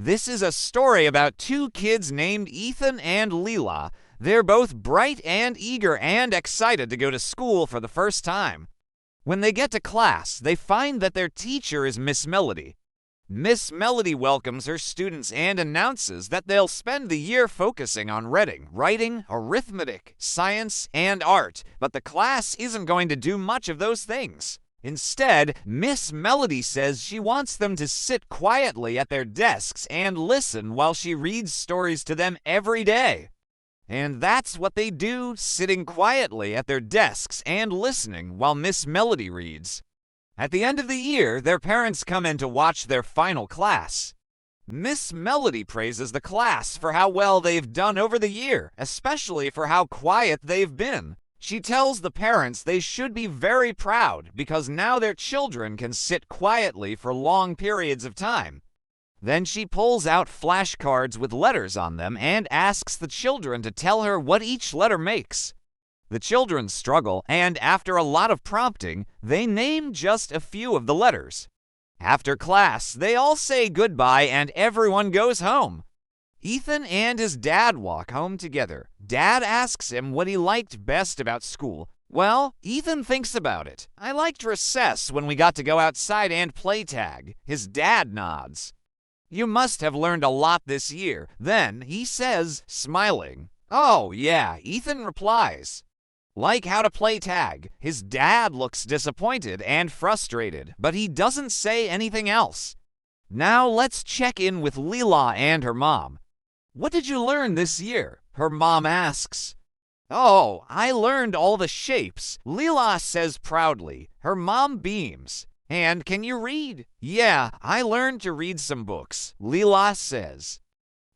This is a story about two kids named Ethan and Leela. They're both bright and eager and excited to go to school for the first time. When they get to class, they find that their teacher is Miss Melody. Miss Melody welcomes her students and announces that they'll spend the year focusing on reading, writing, arithmetic, science, and art, but the class isn't going to do much of those things. Instead, Miss Melody says she wants them to sit quietly at their desks and listen while she reads stories to them every day. And that's what they do, sitting quietly at their desks and listening while Miss Melody reads. At the end of the year, their parents come in to watch their final class. Miss Melody praises the class for how well they've done over the year, especially for how quiet they've been. She tells the parents they should be very proud because now their children can sit quietly for long periods of time. Then she pulls out flashcards with letters on them and asks the children to tell her what each letter makes. The children struggle, and after a lot of prompting, they name just a few of the letters. After class, they all say goodbye and everyone goes home. Ethan and his dad walk home together. Dad asks him what he liked best about school. Well, Ethan thinks about it. I liked recess when we got to go outside and play tag. His dad nods. You must have learned a lot this year. Then he says, smiling. Oh, yeah, Ethan replies. Like how to play tag. His dad looks disappointed and frustrated, but he doesn't say anything else. Now let's check in with Leela and her mom. What did you learn this year? Her mom asks. Oh, I learned all the shapes, Leela says proudly. Her mom beams. And can you read? Yeah, I learned to read some books, Leela says.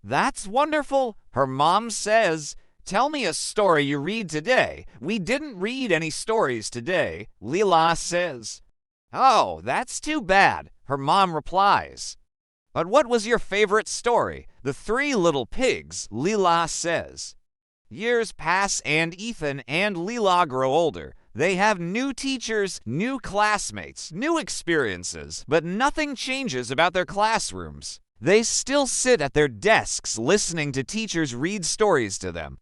That's wonderful, her mom says. Tell me a story you read today. We didn't read any stories today, Leela says. Oh, that's too bad, her mom replies. But what was your favorite story? The Three Little Pigs, Leela says. Years pass and Ethan and Leela grow older. They have new teachers, new classmates, new experiences, but nothing changes about their classrooms. They still sit at their desks listening to teachers read stories to them.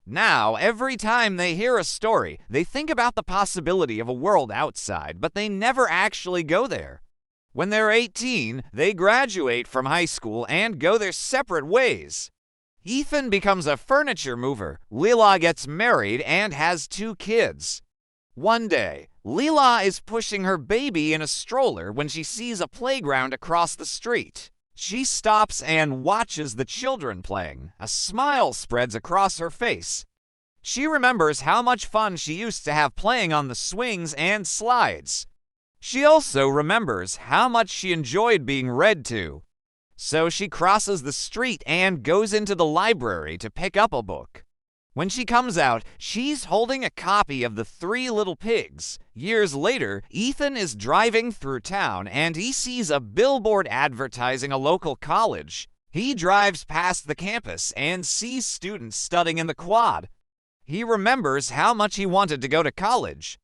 Now, every time they hear a story, they think about the possibility of a world outside, but they never actually go there. When they're 18, they graduate from high school and go their separate ways. Ethan becomes a furniture mover, Leela gets married and has 2 kids. One day, Leela is pushing her baby in a stroller when she sees a playground across the street. She stops and watches the children playing. A smile spreads across her face. She remembers how much fun she used to have playing on the swings and slides. She also remembers how much she enjoyed being read to. So she crosses the street and goes into the library to pick up a book. When she comes out, she's holding a copy of The Three Little Pigs. Years later, Ethan is driving through town and he sees a billboard advertising a local college. He drives past the campus and sees students studying in the quad. He remembers how much he wanted to go to college.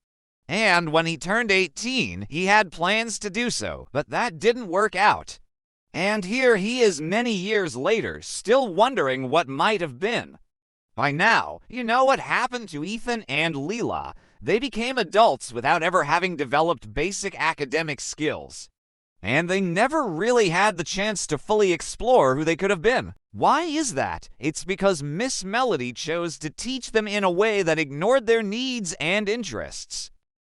And when he turned 18, he had plans to do so, but that didn't work out. And here he is many years later, still wondering what might have been. By now, you know what happened to Ethan and Leela. They became adults without ever having developed basic academic skills. And they never really had the chance to fully explore who they could have been. Why is that? It's because Miss Melody chose to teach them in a way that ignored their needs and interests.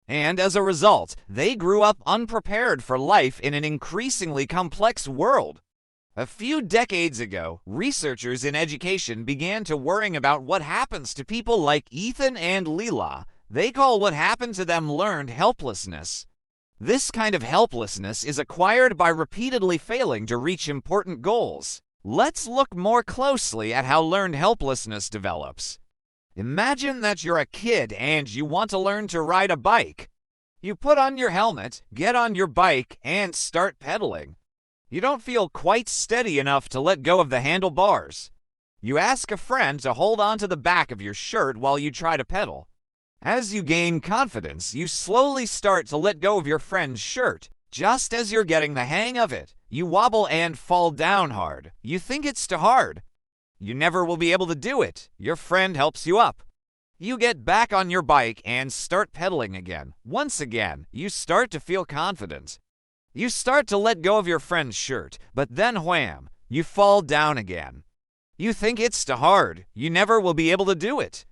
And as a result, they grew up unprepared for life in an increasingly complex world. A few decades ago, researchers in education began to worry about what happens to people like Ethan and Leela. They call what happened to them learned helplessness. This kind of helplessness is acquired by repeatedly failing to reach important goals. Let's look more closely at how learned helplessness develops. Imagine that you're a kid and you want to learn to ride a bike. You put on your helmet, get on your bike, and start pedaling. You don't feel quite steady enough to let go of the handlebars. You ask a friend to hold on to the back of your shirt while you try to pedal. As you gain confidence, you slowly start to let go of your friend's shirt. Just as you're getting the hang of it, You wobble and fall down hard. You think it's too hard. You never will be able to do it. Your friend helps you up. You get back on your bike and start pedaling again. Once again, you start to feel confident. You start to let go of your friend's shirt, but then wham, you fall down again. You think it's too hard. You never will be able to do it.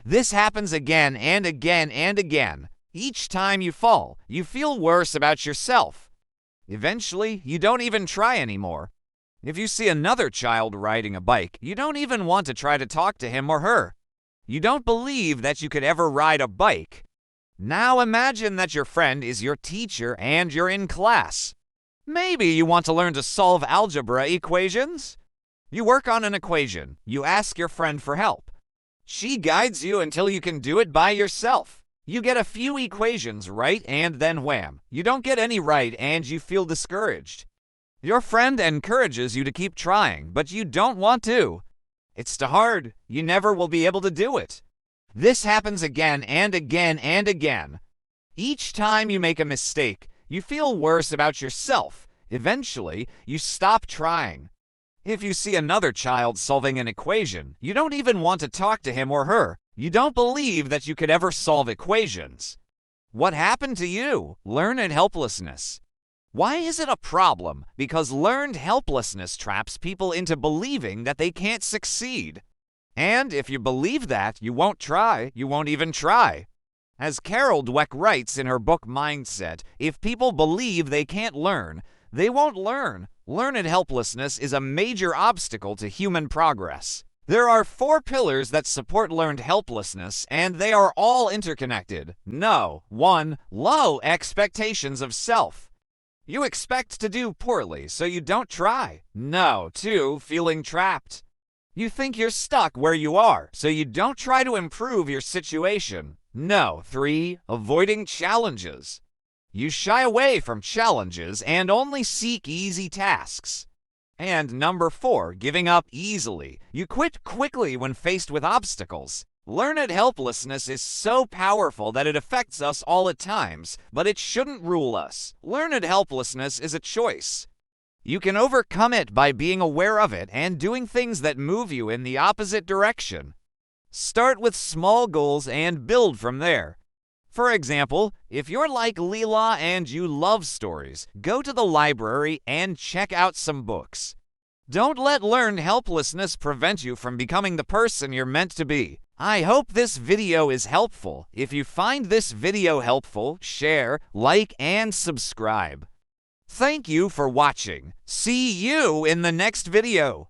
This happens again and again and again. Each time you fall, you feel worse about yourself. Eventually, you don't even try anymore. If you see another child riding a bike, you don't even want to try to talk to him or her. You don't believe that you could ever ride a bike. Now imagine that your friend is your teacher and you're in class. Maybe you want to learn to solve algebra equations. You work on an equation. You ask your friend for help. She guides you until you can do it by yourself. You get a few equations right and then wham, you don't get any right and you feel discouraged. Your friend encourages you to keep trying, but you don't want to. It's too hard. You never will be able to do it. This happens again and again and again. Each time you make a mistake, you feel worse about yourself. Eventually, you stop trying. If you see another child solving an equation, you don't even want to talk to him or her. You don't believe that you could ever solve equations. What happened to you? Learned helplessness. Why is it a problem? Because learned helplessness traps people into believing that they can't succeed. And if you believe that, you won't try, you won't even try. As Carol Dweck writes in her book Mindset, if people believe they can't learn, they won't learn. Learned helplessness is a major obstacle to human progress. There are 4 pillars that support learned helplessness, and they are all interconnected. No. 1. Low expectations of self. You expect to do poorly, so you don't try. No. 2. Feeling trapped. You think you're stuck where you are, so you don't try to improve your situation. No. 3. Avoiding challenges. You shy away from challenges and only seek easy tasks. And number 4, giving up easily. You quit quickly when faced with obstacles. Learned helplessness is so powerful that it affects us all at times, but it shouldn't rule us. Learned helplessness is a choice. You can overcome it by being aware of it and doing things that move you in the opposite direction. Start with small goals and build from there. For example, if you're like Leela and you love stories, go to the library and check out some books. Don't let learned helplessness prevent you from becoming the person you're meant to be. I hope this video is helpful. If you find this video helpful, share, like, and subscribe. Thank you for watching. See you in the next video.